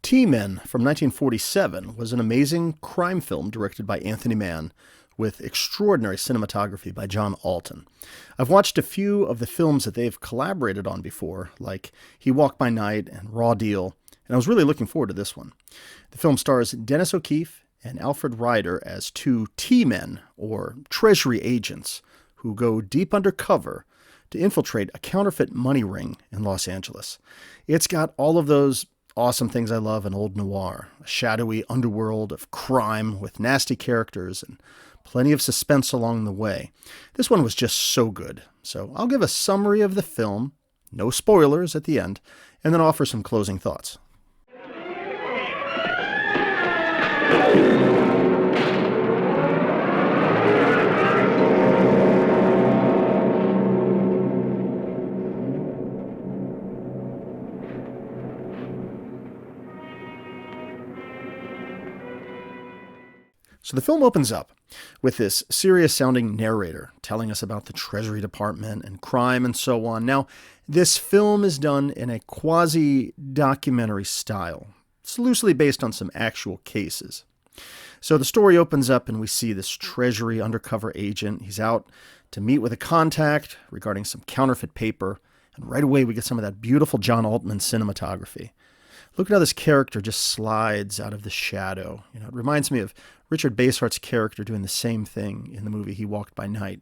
T-Men from 1947 was an amazing crime film directed by Anthony Mann with extraordinary cinematography by John Alton. I've watched a few of the films that they've collaborated on before, like He Walked by Night and Raw Deal, and I was really looking forward to this one. The film stars Dennis O'Keefe and Alfred Ryder as two T-Men, or Treasury agents, who go deep undercover to infiltrate a counterfeit money ring in Los Angeles. It's got all of those awesome things I love in old noir, a shadowy underworld of crime with nasty characters and plenty of suspense along the way. This one was just so good. So I'll give a summary of the film, no spoilers at the end, and then offer some closing thoughts. So the film opens up with this serious-sounding narrator telling us about the Treasury Department and crime and so on. Now, this film is done in a quasi-documentary style. It's loosely based on some actual cases. So the story opens up and we see this Treasury undercover agent. He's out to meet with a contact regarding some counterfeit paper. And right away we get some of that beautiful John Alton cinematography. Look at how this character just slides out of the shadow. It reminds me of Richard Basehart's character doing the same thing in the movie He Walked by Night.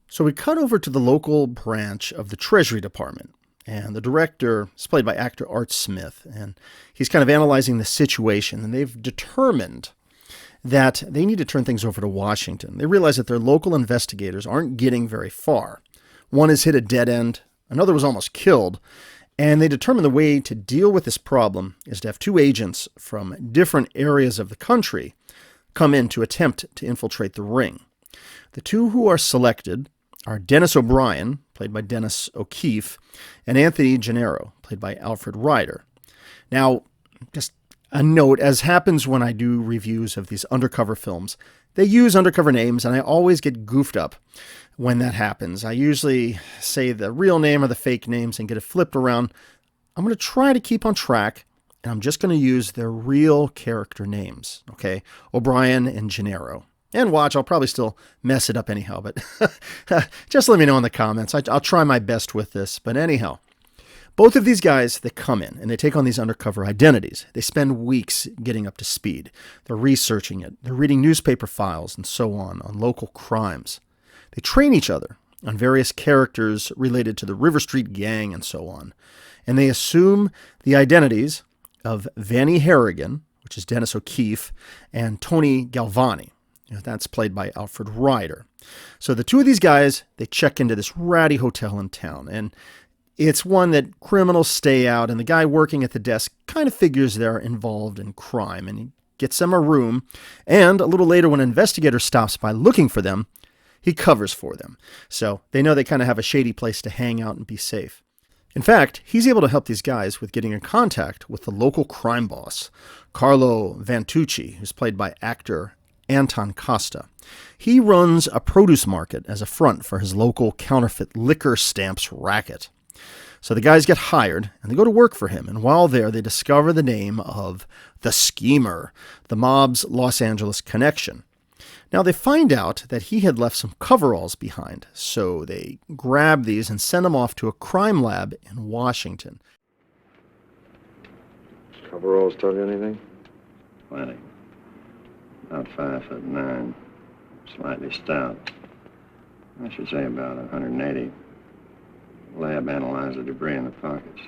So we cut over to the local branch of the Treasury Department, and the director is played by actor Art Smith, and he's kind of analyzing the situation, and they've determined that they need to turn things over to Washington. They realize that their local investigators aren't getting very far. One has hit a dead end, another was almost killed, and they determined the way to deal with this problem is to have two agents from different areas of the country come in to attempt to infiltrate the ring. The two who are selected are Dennis O'Brien, played by Dennis O'Keefe, and Anthony Gennaro, played by Alfred Ryder. Now, just a note, as happens when I do reviews of these undercover films, they use undercover names, and I always get goofed up when that happens. I usually say the real name or the fake names and get it flipped around. I'm going to try to keep on track, and I'm just going to use their real character names, okay? O'Brien and Gennaro. And watch, I'll probably still mess it up anyhow, but just let me know in the comments. I'll try my best with this. But anyhow, both of these guys, they come in and they take on these undercover identities. They spend weeks getting up to speed. They're researching it. They're reading newspaper files and so on local crimes. They train each other on various characters related to the River Street Gang and so on. And they assume the identities of Vanny Harrigan, which is Dennis O'Keefe, and Tony Galvani. That's played by Alfred Ryder. So the two of these guys, they check into this ratty hotel in town, and it's one that criminals stay out, and the guy working at the desk kind of figures they're involved in crime, and he gets them a room, and a little later when an investigator stops by looking for them, he covers for them. So they know they kind of have a shady place to hang out and be safe. In fact, he's able to help these guys with getting in contact with the local crime boss, Carlo Vantucci, who's played by actor Anton Costa. He runs a produce market as a front for his local counterfeit liquor stamps racket. So the guys get hired, and they go to work for him, and while there, they discover the name of the Schemer, the mob's Los Angeles connection. Now, they find out that he had left some coveralls behind, so they grab these and send them off to a crime lab in Washington. Coveralls tell you anything? Plenty. About 5'9", slightly stout. I should say about 180. Lab analyzed the debris in the pockets.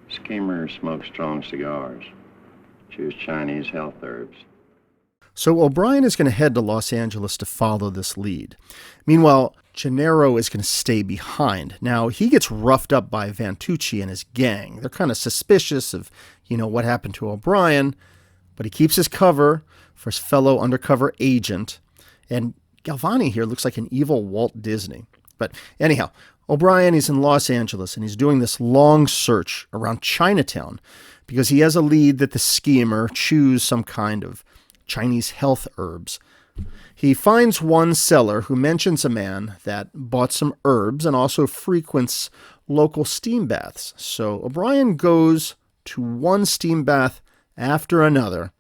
Schemer smokes strong cigars. Chews Chinese health herbs. So O'Brien is going to head to Los Angeles to follow this lead. Meanwhile, Gennaro is going to stay behind. Now, he gets roughed up by Vantucci and his gang. They're kind of suspicious of, what happened to O'Brien, but he keeps his cover for his fellow undercover agent. And Galvani here looks like an evil Walt Disney. But anyhow, O'Brien is in Los Angeles, and he's doing this long search around Chinatown because he has a lead that the Schemer chews some kind of Chinese health herbs. He finds one seller who mentions a man that bought some herbs and also frequents local steam baths. So O'Brien goes to one steam bath after another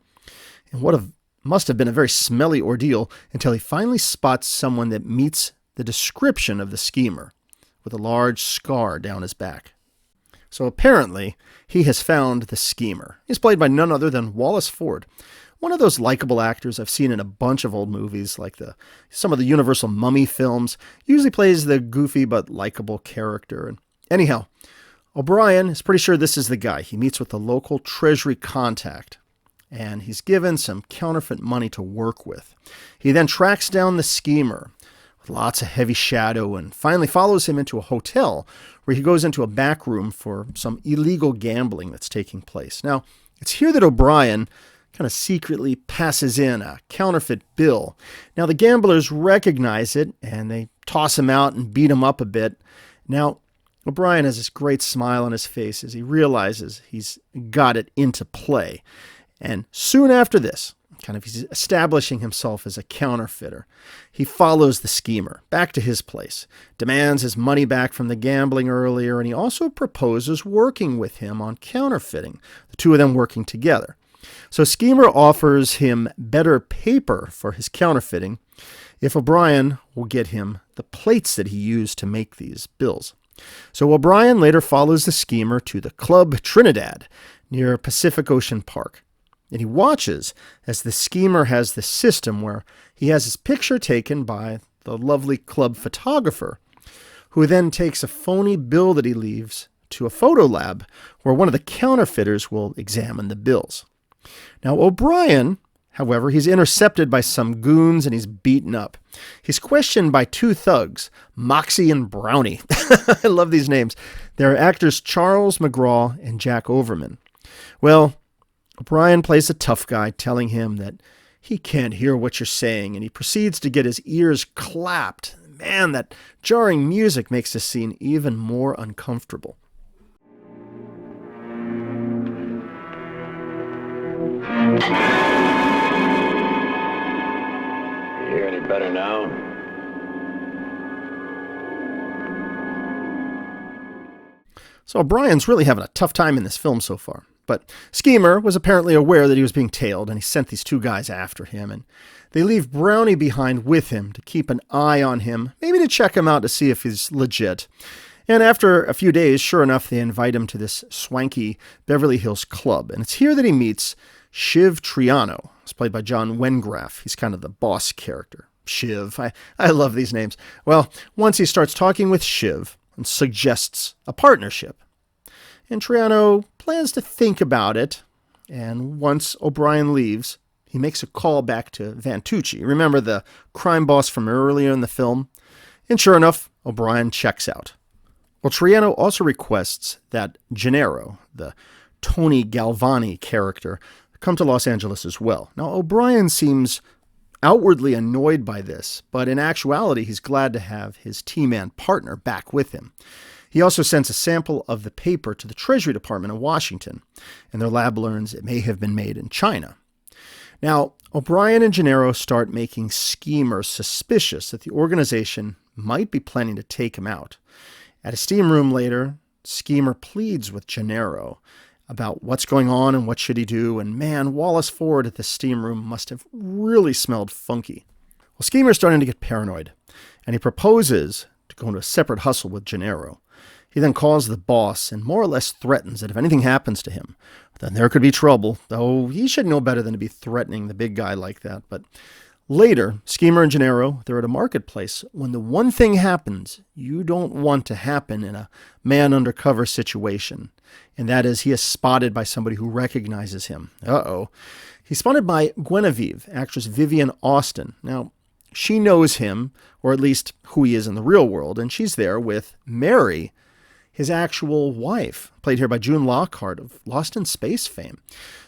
in what must have been a very smelly ordeal until he finally spots someone that meets the description of the schemer, with a large scar down his back. So apparently, he has found the schemer. He's played by none other than Wallace Ford, one of those likable actors I've seen in a bunch of old movies, like some of the Universal Mummy films. Usually plays the goofy but likable character. And anyhow, O'Brien is pretty sure this is the guy. He meets with the local Treasury contact, and he's given some counterfeit money to work with. He then tracks down the schemer with lots of heavy shadow and finally follows him into a hotel where he goes into a back room for some illegal gambling that's taking place. Now, it's here that O'Brien kind of secretly passes in a counterfeit bill. Now, the gamblers recognize it, and they toss him out and beat him up a bit. Now, O'Brien has this great smile on his face as he realizes he's got it into play. And soon after this, he's establishing himself as a counterfeiter. He follows the schemer back to his place, demands his money back from the gambling earlier, and he also proposes working with him on counterfeiting, the two of them working together. So Schemer offers him better paper for his counterfeiting if O'Brien will get him the plates that he used to make these bills. So O'Brien later follows the schemer to the Club Trinidad near Pacific Ocean Park. And he watches as the schemer has this system where he has his picture taken by the lovely club photographer, who then takes a phony bill that he leaves to a photo lab where one of the counterfeiters will examine the bills. Now, O'Brien, however, he's intercepted by some goons and he's beaten up. He's questioned by two thugs, Moxie and Brownie. I love these names. They're actors Charles McGraw and Jack Overman. Well, O'Brien plays a tough guy, telling him that he can't hear what you're saying, and he proceeds to get his ears clapped. Man, that jarring music makes this scene even more uncomfortable. You hear any better now? So O'Brien's really having a tough time in this film so far. But Schemer was apparently aware that he was being tailed, and he sent these two guys after him. And they leave Brownie behind with him to keep an eye on him, maybe to check him out to see if he's legit. And after a few days, sure enough, they invite him to this swanky Beverly Hills club. And it's here that he meets Shiv Triano. It's played by John Wengraf. He's kind of the boss character. Shiv. I love these names. Well, once he starts talking with Shiv and suggests a partnership. And Triano plans to think about it. And once O'Brien leaves, he makes a call back to Vantucci. Remember the crime boss from earlier in the film? And sure enough, O'Brien checks out. Well, Triano also requests that Gennaro, the Tony Galvani character, come to Los Angeles as well. Now, O'Brien seems outwardly annoyed by this, but in actuality, he's glad to have his T-Man partner back with him. He also sends a sample of the paper to the Treasury Department in Washington, and their lab learns it may have been made in China. Now, O'Brien and Gennaro start making Schemer suspicious that the organization might be planning to take him out. At a steam room later, Schemer pleads with Gennaro about what's going on and what should he do, and man, Wallace Ford at the steam room must have really smelled funky. Well, Schemer's starting to get paranoid, and he proposes to go into a separate hustle with Gennaro. He then calls the boss and more or less threatens that if anything happens to him, then there could be trouble, though he should know better than to be threatening the big guy like that. But later, Schemer and Gennaro, they're at a marketplace when the one thing happens you don't want to happen in a man undercover situation, and that is he is spotted by somebody who recognizes him. He's spotted by Guinevere, actress Vivian Austin. Now, she knows him, or at least who he is in the real world, and she's there with Mary, his actual wife, played here by June Lockhart of Lost in Space fame.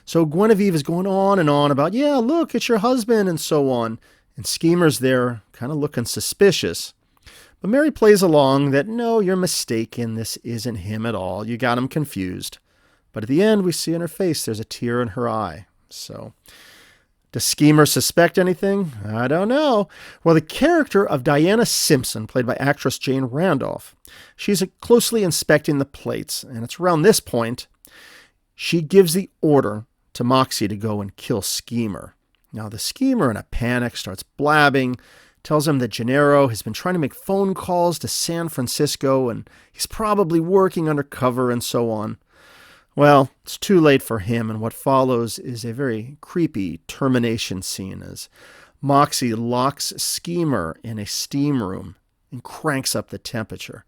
So Guinevere is going on and on about, yeah, look, it's your husband, and so on. And Schemer's there, kind of looking suspicious. But Mary plays along that, no, you're mistaken. This isn't him at all. You got him confused. But at the end, we see in her face, there's a tear in her eye. So does Schemer suspect anything? I don't know. Well, the character of Diana Simpson, played by actress Jane Randolph, she's closely inspecting the plates. And it's around this point she gives the order to Moxie to go and kill Schemer. Now, the Schemer, in a panic, starts blabbing, tells him that Gennaro has been trying to make phone calls to San Francisco and he's probably working undercover and so on. Well, it's too late for him, and what follows is a very creepy termination scene as Moxie locks Schemer in a steam room and cranks up the temperature.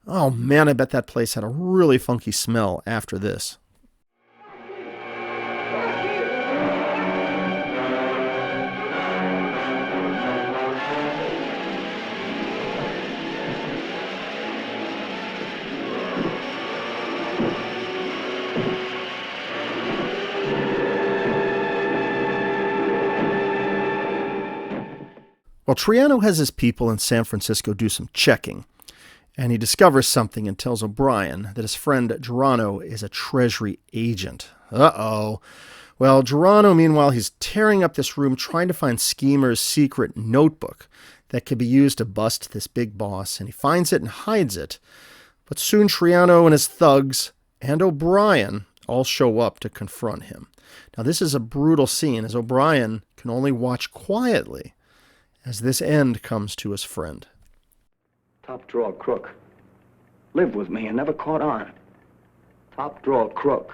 Oh man, I bet that place had a really funky smell after this. Well, Triano has his people in San Francisco do some checking, and he discovers something and tells O'Brien that his friend Geronimo is a Treasury agent. Uh-oh. Well, Geronimo, meanwhile, he's tearing up this room trying to find Schemer's secret notebook that could be used to bust this big boss, and he finds it and hides it. But soon Triano and his thugs and O'Brien all show up to confront him. Now, this is a brutal scene as O'Brien can only watch quietly as this end comes to his friend. Top drawer crook. Lived with me and never caught on. Top drawer crook.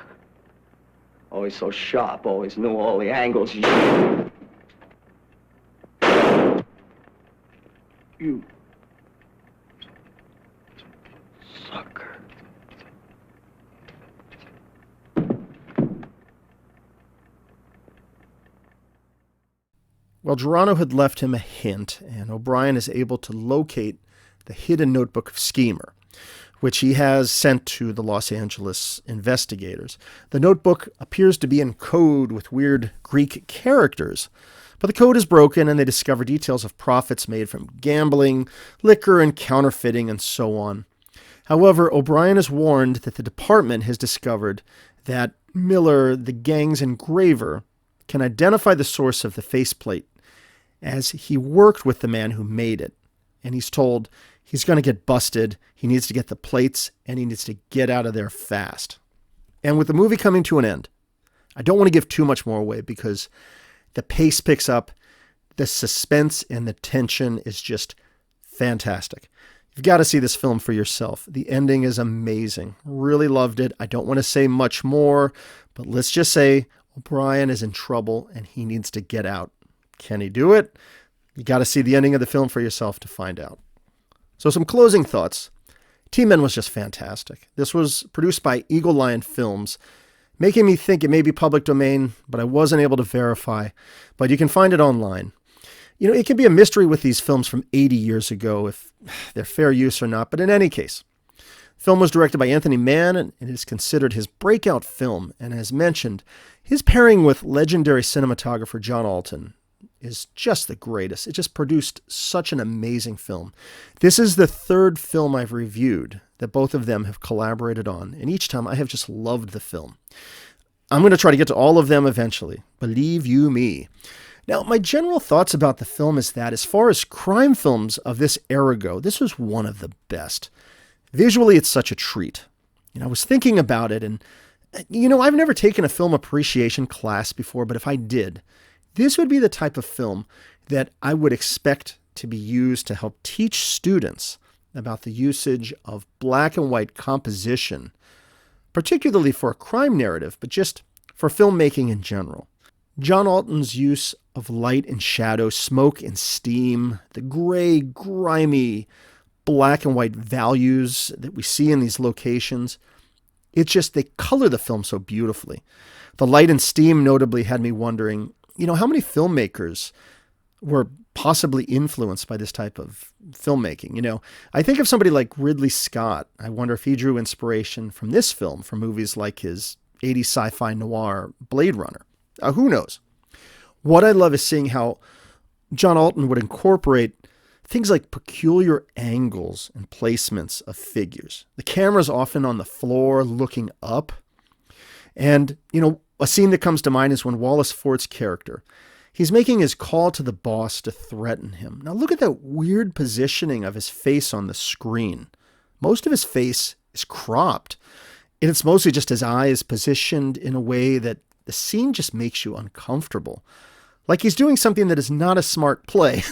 Always so sharp, always knew all the angles. You sucker. Well, Geronimo had left him a hint, and O'Brien is able to locate the hidden notebook of Schemer, which he has sent to the Los Angeles investigators. The notebook appears to be in code with weird Greek characters, but the code is broken and they discover details of profits made from gambling, liquor, and counterfeiting, and so on. However, O'Brien is warned that the department has discovered that Miller, the gang's engraver, can identify the source of the faceplate as he worked with the man who made it. And he's told he's going to get busted, he needs to get the plates, and he needs to get out of there fast. And with the movie coming to an end, I don't want to give too much more away because the pace picks up, the suspense and the tension is just fantastic. You've got to see this film for yourself. The ending is amazing. Really loved it. I don't want to say much more, but let's just say O'Brien is in trouble and he needs to get out. Can he do it? You got to see the ending of the film for yourself to find out. So some closing thoughts. T-Men was just fantastic. This was produced by Eagle Lion Films, making me think it may be public domain, but I wasn't able to verify. But you can find it online. You know, it can be a mystery with these films from 80 years ago if they're fair use or not. But in any case, the film was directed by Anthony Mann, and it is considered his breakout film. And as mentioned, his pairing with legendary cinematographer John Alton is just the greatest. It just produced such an amazing film. This is the third film I've reviewed that both of them have collaborated on, and each time I have just loved the film. I'm going to try to get to all of them eventually. Believe you me. Now, my general thoughts about the film is that as far as crime films of this era go, this was one of the best. Visually, it's such a treat. I was thinking about it, and I've never taken a film appreciation class before, but if I did, this would be the type of film that I would expect to be used to help teach students about the usage of black and white composition, particularly for a crime narrative, but just for filmmaking in general. John Alton's use of light and shadow, smoke and steam, the gray, grimy, black and white values that we see in these locations, they color the film so beautifully. The light and steam notably had me wondering, how many filmmakers were possibly influenced by this type of filmmaking? I think of somebody like Ridley Scott. I wonder if he drew inspiration from this film from movies like his 80s sci-fi noir Blade Runner. Who knows? What I love is seeing how John Alton would incorporate things like peculiar angles and placements of figures. The camera's often on the floor looking up. And, a scene that comes to mind is when Wallace Ford's character, he's making his call to the boss to threaten him. Now look at that weird positioning of his face on the screen. Most of his face is cropped. And it's mostly just his eye is positioned in a way that the scene just makes you uncomfortable. Like he's doing something that is not a smart play.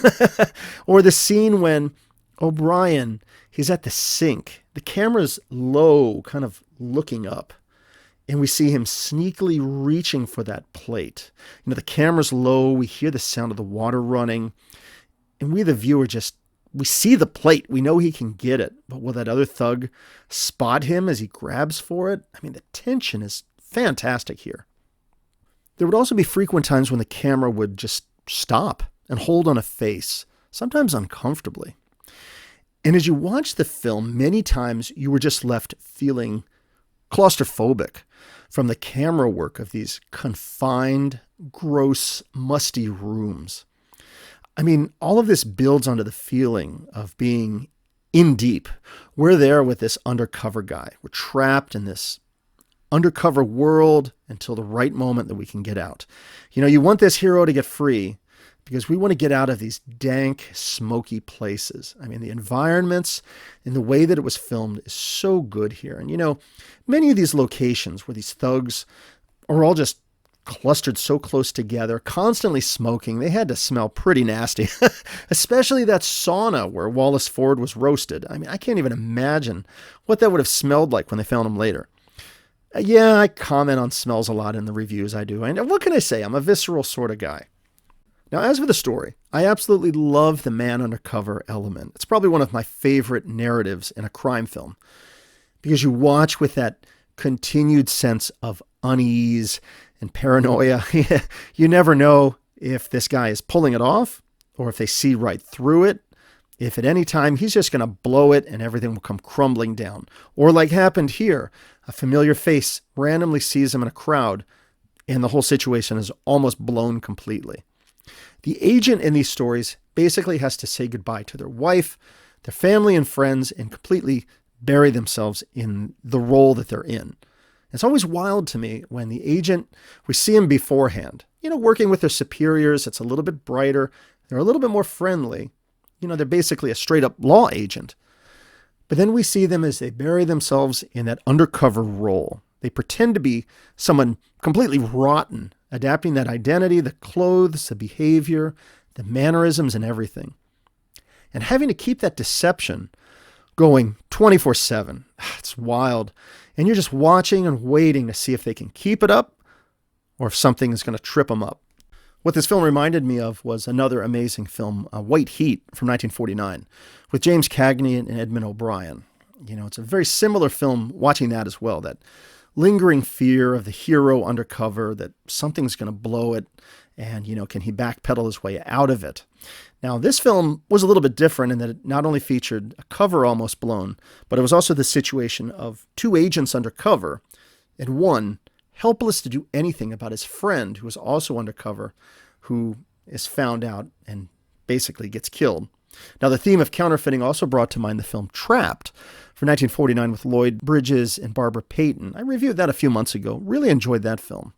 Or the scene when O'Brien, he's at the sink. The camera's low, kind of looking up. And we see him sneakily reaching for that plate. The camera's low. We hear the sound of the water running. And we, the viewer, we see the plate. We know he can get it. But will that other thug spot him as he grabs for it? I mean, the tension is fantastic here. There would also be frequent times when the camera would just stop and hold on a face, sometimes uncomfortably. And as you watch the film, many times you were just left feeling claustrophobic from the camera work of these confined, gross, musty rooms. I mean, all of this builds onto the feeling of being in deep. We're there with this undercover guy. We're trapped in this undercover world until the right moment that we can get out. You want this hero to get free because we want to get out of these dank, smoky places. I mean, the environments and the way that it was filmed is so good here. And, many of these locations where these thugs are all just clustered so close together, constantly smoking, they had to smell pretty nasty, especially that sauna where Wallace Ford was roasted. I mean, I can't even imagine what that would have smelled like when they found him later. Yeah, I comment on smells a lot in the reviews I do. And what can I say? I'm a visceral sort of guy. Now, as for the story, I absolutely love the man undercover element. It's probably one of my favorite narratives in a crime film because you watch with that continued sense of unease and paranoia. You never know if this guy is pulling it off or if they see right through it. If at any time he's just going to blow it and everything will come crumbling down. Or like happened here, a familiar face randomly sees him in a crowd and the whole situation is almost blown completely. The agent in these stories basically has to say goodbye to their wife, their family and friends, and completely bury themselves in the role that they're in. It's always wild to me when the agent, we see him beforehand, working with their superiors. It's a little bit brighter. They're a little bit more friendly. They're basically a straight up law agent. But then we see them as they bury themselves in that undercover role. They pretend to be someone completely rotten, adapting that identity, the clothes, the behavior, the mannerisms, and everything. And having to keep that deception going 24/7. It's wild. And you're just watching and waiting to see if they can keep it up or if something is going to trip them up. What this film reminded me of was another amazing film, White Heat from 1949, with James Cagney and Edmund O'Brien. It's a very similar film, watching that as well, that lingering fear of the hero undercover, that something's going to blow it, and, can he backpedal his way out of it? Now, this film was a little bit different in that it not only featured a cover almost blown, but it was also the situation of two agents undercover, and one helpless to do anything about his friend who is also undercover, who is found out and basically gets killed. Now, the theme of counterfeiting also brought to mind the film Trapped from 1949 with Lloyd Bridges and Barbara Payton. I reviewed that a few months ago. Really enjoyed that film.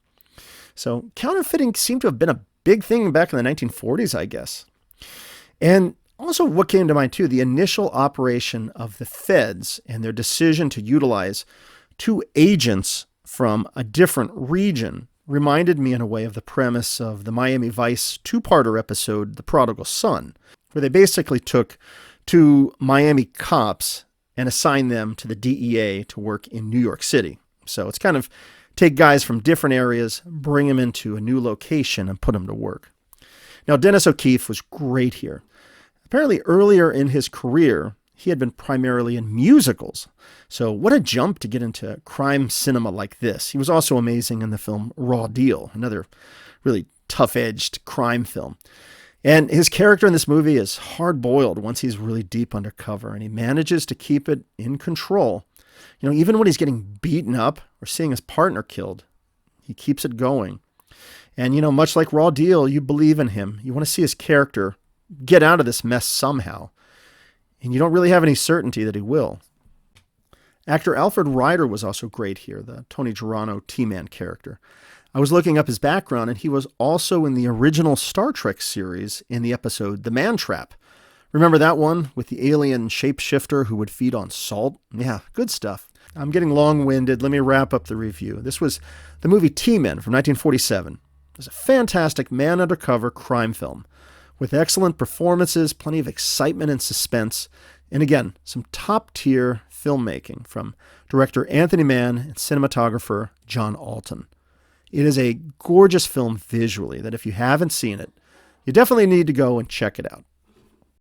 So counterfeiting seemed to have been a big thing back in the 1940s, I guess. And also what came to mind too, the initial operation of the feds and their decision to utilize two agents from a different region reminded me in a way of the premise of the Miami Vice two-parter episode, The Prodigal Son, where they basically took two Miami cops and assigned them to the DEA to work in New York City. So it's kind of take guys from different areas, bring them into a new location, and put them to work. Now, Dennis O'Keefe was great here. Apparently earlier in his career, he had been primarily in musicals. So what a jump to get into crime cinema like this. He was also amazing in the film Raw Deal, another really tough-edged crime film. And his character in this movie is hard-boiled once he's really deep undercover, and he manages to keep it in control. Even when he's getting beaten up or seeing his partner killed, he keeps it going. And, much like Raw Deal, you believe in him. You want to see his character get out of this mess somehow. And you don't really have any certainty that he will. Actor Alfred Ryder was also great here, the Tony Gerano T-Man character. I was looking up his background, and he was also in the original Star Trek series in the episode The Man Trap. Remember that one with the alien shapeshifter who would feed on salt? Yeah, good stuff. I'm getting long-winded. Let me wrap up the review. This was the movie T-Men from 1947. It was a fantastic man undercover crime film with excellent performances, plenty of excitement and suspense, and again, some top-tier filmmaking from director Anthony Mann and cinematographer John Alton. It is a gorgeous film visually that if you haven't seen it, you definitely need to go and check it out.